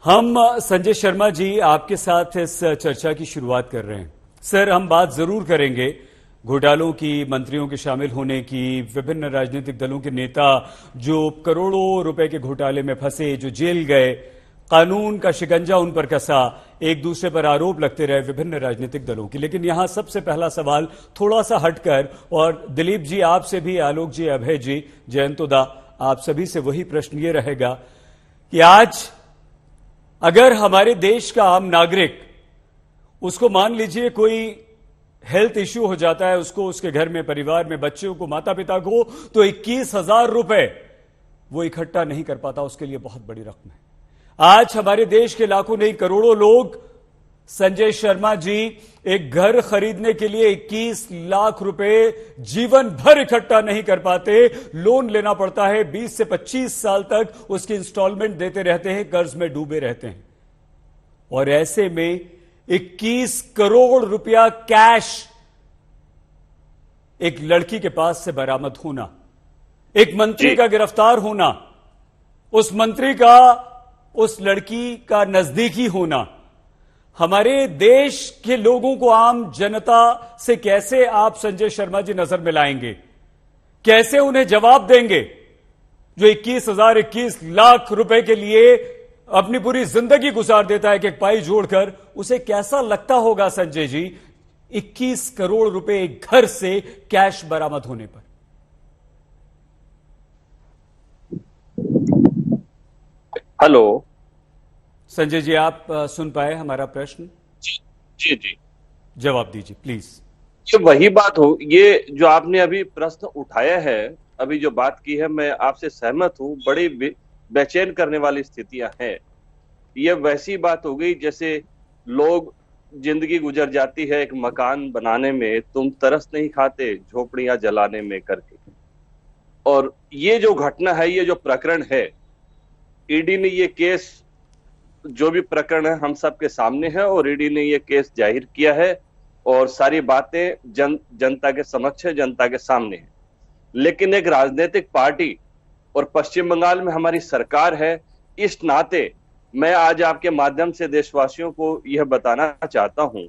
हम संजय शर्मा जी आपके साथ इस चर्चा की शुरुआत कर रहे हैं। सर, हम बात जरूर करेंगे घोटालों की, मंत्रियों के शामिल होने की, विभिन्न राजनीतिक दलों के नेता जो करोड़ों रुपए के घोटाले में फंसे, जो जेल गए, कानून का शिकंजा उन पर कसा, एक दूसरे पर आरोप लगते रहे विभिन्न राजनीतिक दलों की। लेकिन यहां सबसे पहला सवाल थोड़ा सा हटकर, और दिलीप जी आपसे भी, आलोक जी, अभय जी, जयंतोदा, आप सभी से वही प्रश्न ये रहेगा कि आज अगर हमारे देश का आम नागरिक, उसको मान लीजिए कोई हेल्थ इश्यू हो जाता है, उसको, उसके घर में, परिवार में, बच्चों को, माता पिता को, तो 21,000 रुपए वो इकट्ठा नहीं कर पाता, उसके लिए बहुत बड़ी रकम है। आज हमारे देश के लाखों नहीं करोड़ों लोग, संजय शर्मा जी, एक घर खरीदने के लिए 21 लाख रुपए जीवन भर इकट्ठा नहीं कर पाते, लोन लेना पड़ता है, 20 से 25 साल तक उसकी इंस्टॉलमेंट देते रहते हैं, कर्ज में डूबे रहते हैं। और ऐसे में 21 करोड़ रुपया कैश एक लड़की के पास से बरामद होना, एक मंत्री का गिरफ्तार होना, उस मंत्री का उस लड़की का नजदीकी होना, हमारे देश के लोगों को, आम जनता से कैसे आप संजय शर्मा जी नजर मिलाएंगे? कैसे उन्हें जवाब देंगे जो 21 लाख रुपए के लिए अपनी पूरी जिंदगी गुजार देता है, एक पाई जोड़कर? उसे कैसा लगता होगा संजय जी 21 करोड़ रुपए एक घर से कैश बरामद होने पर? हेलो संजय जी, आप सुन पाए हमारा प्रश्न? जी जी जी, जवाब दीजिए प्लीज। ये वही बात हो, ये जो आपने अभी प्रश्न उठाया है, अभी जो बात की है, मैं आपसे सहमत हूँ। बड़ी बेचैन करने वाली स्थितियां हैं। ये वैसी बात हो गई जैसे लोग, जिंदगी गुजर जाती है एक मकान बनाने में, तुम तरस नहीं खाते झोपड़ियां जलाने में करके। और ये जो घटना है, ये जो प्रकरण है, ईडी ने ये केस, जो भी प्रकरण है हम सबके सामने है, और ईडी ने ये केस जाहिर किया है, और सारी बातें जनता के समक्ष है, जनता के सामने है। लेकिन एक राजनीतिक पार्टी और पश्चिम बंगाल में हमारी सरकार है, इस नाते मैं आज आपके माध्यम से देशवासियों को यह बताना चाहता हूं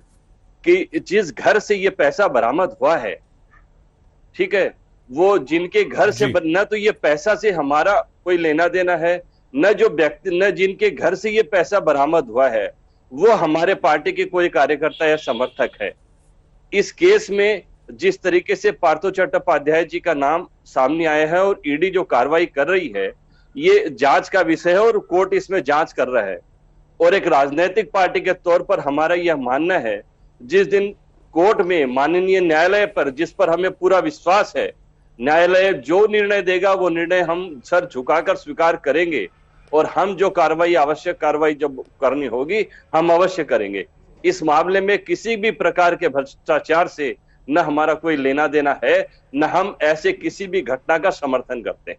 कि जिस घर से ये पैसा बरामद हुआ है, ठीक है, वो जिनके घर से, न तो ये पैसा से हमारा कोई लेना देना है, न जो व्यक्ति, न जिनके घर से ये पैसा बरामद हुआ है वो हमारे पार्टी के कोई कार्यकर्ता या समर्थक है। इस केस में जिस तरीके से पार्थो चट्टोपाध्याय जी का नाम सामने आया है और ईडी जो कार्रवाई कर रही है, ये जांच का विषय है और कोर्ट इसमें जांच कर रहा है। और एक राजनीतिक पार्टी के तौर पर हमारा यह मानना है, जिस दिन कोर्ट में माननीय न्यायालय पर, जिस पर हमें पूरा विश्वास है, न्यायालय जो निर्णय देगा वो निर्णय हम सर झुकाकर स्वीकार करेंगे, और हम जो कार्रवाई, आवश्यक कार्रवाई जब करनी होगी हम अवश्य करेंगे। इस मामले में किसी भी प्रकार के भ्रष्टाचार से न हमारा कोई लेना देना है, न हम ऐसे किसी भी घटना का समर्थन करते हैं।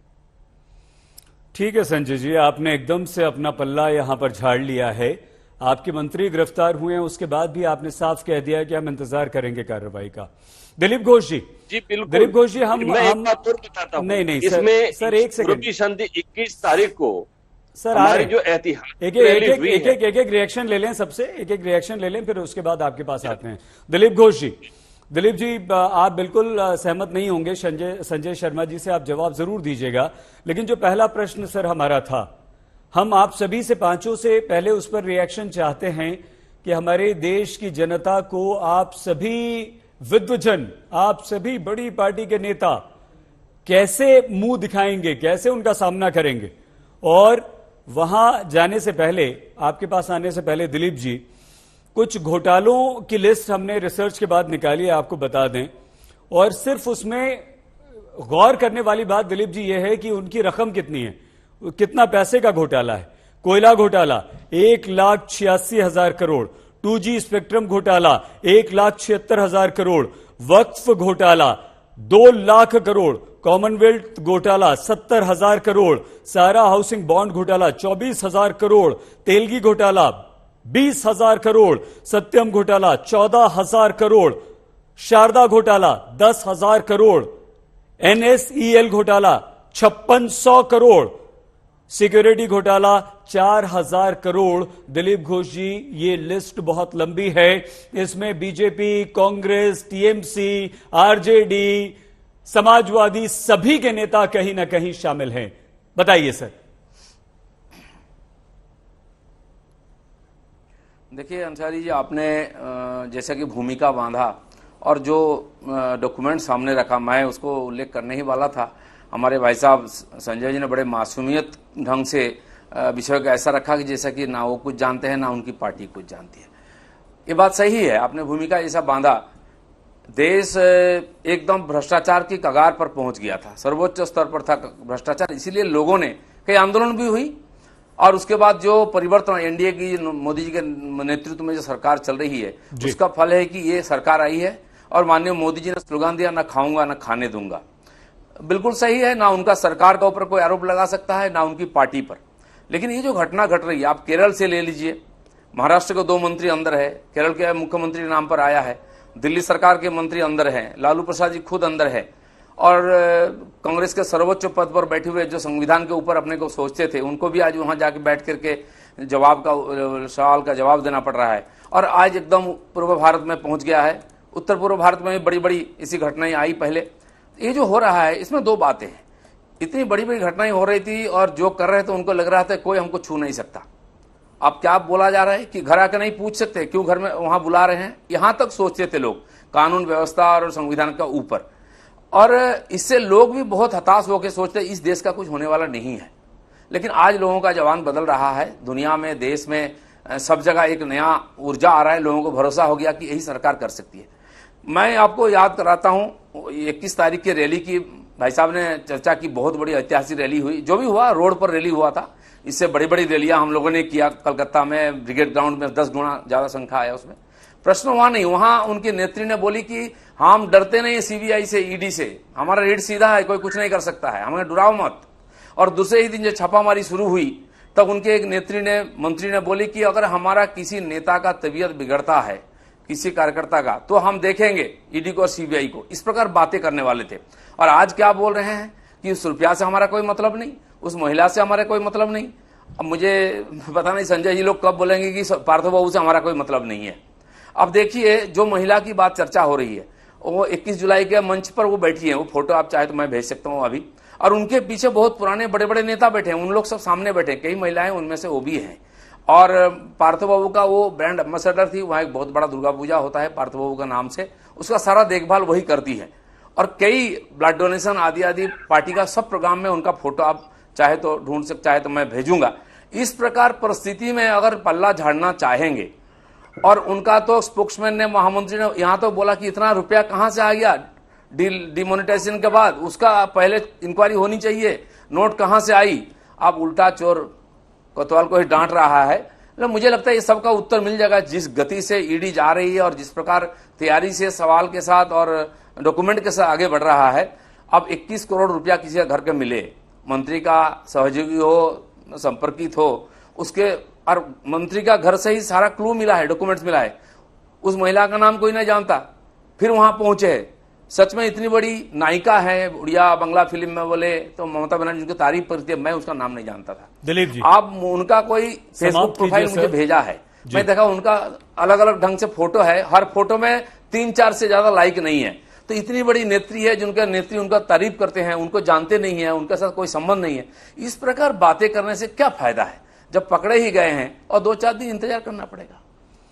ठीक है संजय जी, आपने एकदम से अपना पल्ला यहां पर झाड़ लिया है। आपके मंत्री गिरफ्तार हुए हैं, उसके बाद भी आपने साफ कह दिया कि हम इंतजार करेंगे कार्रवाई का। दिलीप घोष जी। जी बिल्कुल। दिलीप घोष जी, हम एक बात और बताता हूं। नहीं इसमें सर एक सेकंड, संधि 21 तारीख को सर हमारी जो ऐतिहासिक एक रिएक्शन ले लें, सबसे एक रिएक्शन ले लें, फिर उसके बाद आपके पास आते हैं। दिलीप घोष जी, दिलीप जी, आप बिल्कुल सहमत नहीं होंगे संजय शर्मा जी से, आप जवाब जरूर दीजिएगा। लेकिन जो पहला प्रश्न सर हमारा था, हम आप सभी से, पांचों से पहले उस पर रिएक्शन चाहते हैं कि हमारे देश की जनता को आप सभी विद्वजन, आप सभी बड़ी पार्टी के नेता कैसे मुंह दिखाएंगे, कैसे उनका सामना करेंगे? और वहां जाने से पहले, आपके पास आने से पहले दिलीप जी, कुछ घोटालों की लिस्ट हमने रिसर्च के बाद निकाली है, आपको बता दें। और सिर्फ उसमें गौर करने वाली बात दिलीप जी यह है कि उनकी रकम कितनी है, कितना पैसे का घोटाला है। कोयला घोटाला 1,86,000 करोड़, 2G स्पेक्ट्रम घोटाला 1,76,000 करोड़, वक्फ घोटाला 2 लाख करोड़, कॉमनवेल्थ घोटाला 70,000 करोड़, सारा हाउसिंग बॉन्ड घोटाला 24,000 करोड़, तेलगी घोटाला 20,000 करोड़, सत्यम घोटाला 14,000 करोड़, शारदा घोटाला 10,000 करोड़, NSEL घोटाला 5600 करोड़, सिक्योरिटी घोटाला 4000 करोड़। दिलीप घोष जी, ये लिस्ट बहुत लंबी है। इसमें BJP, Congress, TMC, RJD, Samajwadi सभी के नेता कहीं ना कहीं शामिल हैं। बताइए सर। देखिए अंसारी जी, आपने जैसा कि भूमिका बांधा और जो डॉक्यूमेंट सामने रखा, मैं उसको उल्लेख करने ही वाला था। हमारे भाई साहब संजय जी ने बड़े मासूमियत ढंग से विषय को ऐसा रखा कि जैसा कि ना वो कुछ जानते हैं ना उनकी पार्टी कुछ जानती है। ये बात सही है, आपने भूमिका ऐसा बांधा। देश एकदम भ्रष्टाचार की कगार पर पहुंच गया था, सर्वोच्च स्तर पर था भ्रष्टाचार। इसीलिए लोगों ने कई आंदोलन भी हुई और उसके बाद जो परिवर्तन एनडीए की, मोदी जी के नेतृत्व में जो सरकार चल रही है, उसका फल है कि ये सरकार आई है और माननीय मोदी जी ने स्लोगन दिया, ना खाऊंगा ना खाने दूंगा। बिल्कुल सही है, ना उनका सरकार के ऊपर कोई आरोप लगा सकता है ना उनकी पार्टी पर। लेकिन ये जो घटना घट रही है, आप केरल से ले लीजिए, महाराष्ट्र के 2 मंत्री अंदर है, केरल के मुख्यमंत्री नाम पर आया है, दिल्ली सरकार के मंत्री अंदर हैं, लालू प्रसाद जी खुद अंदर है, और कांग्रेस के सर्वोच्च पद पर बैठे हुए जो संविधान के ऊपर अपने को सोचते थे, उनको भी आज वहां जाके बैठ करके सवाल का जवाब देना पड़ रहा है। और आज एकदम पूर्व भारत में पहुंच गया है। उत्तर पूर्व भारत में भी बड़ी बड़ी ऐसी घटनाएं आई पहले। ये जो हो रहा है, इसमें 2 बातें हैं। इतनी बड़ी बड़ी घटनाएं हो रही थी और जो कर रहे थे उनको लग रहा था कोई हमको छू नहीं सकता। अब क्या बोला जा रहा है कि घर आकर नहीं पूछ सकते, क्यों घर में वहां बुला रहे हैं, यहां तक सोचते थे लोग, कानून व्यवस्था और संविधान का ऊपर। और इससे लोग भी बहुत हताश होकर सोचते इस देश का कुछ होने वाला नहीं है। लेकिन आज लोगों का जवान बदल रहा है। दुनिया में, देश में, सब जगह एक नया ऊर्जा आ रहा है। लोगों को भरोसा हो गया कि यही सरकार कर सकती है। मैं आपको याद कराता हूं 21 तारीख की रैली की, भाई साहब ने चर्चा की, बहुत बड़ी ऐतिहासिक रैली हुई। जो भी हुआ, रोड पर रैली हुआ था। इससे बड़ी बड़ी रैलियां हम लोगों ने किया कलकत्ता में, ब्रिगेड ग्राउंड में 10 गुना ज्यादा संख्या है उसमें। प्रश्न वहां नहीं, वहां उनके नेत्री ने बोली कि हम डरते नहीं सीबीआई से, ईडी से, हमारा रेड सीधा है, कोई कुछ नहीं कर सकता है, हमें डराओ मत। और दूसरे ही दिन जब छापामारी शुरू हुई तब उनके एक नेत्री ने, मंत्री ने बोली कि अगर हमारा किसी नेता का तबीयत बिगड़ता है, किसी कार्यकर्ता का, तो हम देखेंगे ईडी को और सीबीआई को। इस प्रकार बातें करने वाले थे। और आज क्या बोल रहे हैं कि उस रुपया से हमारा कोई मतलब नहीं, उस महिला से हमारा कोई मतलब नहीं। अब मुझे पता नहीं संजय जी लोग कब बोलेंगे कि पार्थो बाबू से हमारा कोई मतलब नहीं है। अब देखिए, जो महिला की बात चर्चा हो रही है, वो 21 जुलाई के मंच पर वो बैठी है। वो फोटो आप चाहे तो मैं भेज सकता हूँ अभी। और उनके पीछे बहुत पुराने बड़े बड़े नेता बैठे हैं, उन लोग सब सामने बैठे हैं, कई महिलाएं उनमें से वो भी हैं। और पार्थो बाबू का वो ब्रांड एम्बेसडर थी, वहां एक बहुत बड़ा दुर्गा पूजा होता है पार्थो बाबू का नाम से, उसका सारा देखभाल वही करती है। और कई ब्लड डोनेशन आदि आदि पार्टी का सब प्रोग्राम में उनका फोटो आप चाहे तो ढूंढ सकते, चाहे तो मैं भेजूंगा। इस प्रकार परिस्थिति में अगर पल्ला झाड़ना चाहेंगे, और उनका तो स्पोक्समैन ने, महामंत्री ने यहां तो बोला कि इतना रुपया कहां से आ गया डिमोनेटाइजेशन के बाद, उसका पहले इंक्वायरी होनी चाहिए, नोट कहां से आई। आप उल्टा चोर कोतवाल को ही डांट रहा है। मतलब मुझे लगता है ये सबका उत्तर मिल जाएगा। जिस गति से ईडी जा रही है और जिस प्रकार तैयारी से सवाल के साथ और डॉक्यूमेंट के साथ आगे बढ़ रहा है। अब 21 करोड़ रुपया किसी का घर के मिले, मंत्री का सहयोगी हो, संपर्कित हो, उसके, और मंत्री का घर से ही सारा क्लू मिला है, डॉक्यूमेंट्स मिला है। उस महिला का नाम कोई नहीं जानता, फिर वहां पहुंचे। सच में इतनी बड़ी नायिका है, उड़िया बंगला फिल्म में बोले तो ममता बनर्जी की तारीफ करती है, मैं उसका नाम नहीं जानता था। दिलीप जी, आप उनका कोई फेसबुक प्रोफाइल मुझे भेजा है, मैं देखा उनका अलग अलग ढंग से फोटो है, हर फोटो में 3-4 से ज्यादा लाइक नहीं है। तो इतनी बड़ी नेत्री है, जिनका नेत्री उनका तारीफ करते हैं, उनको जानते नहीं है, उनके साथ कोई संबंध नहीं है। इस प्रकार बातें करने से क्या फायदा है, जब पकड़े ही गए हैं और 2-4 दिन इंतजार करना पड़ेगा।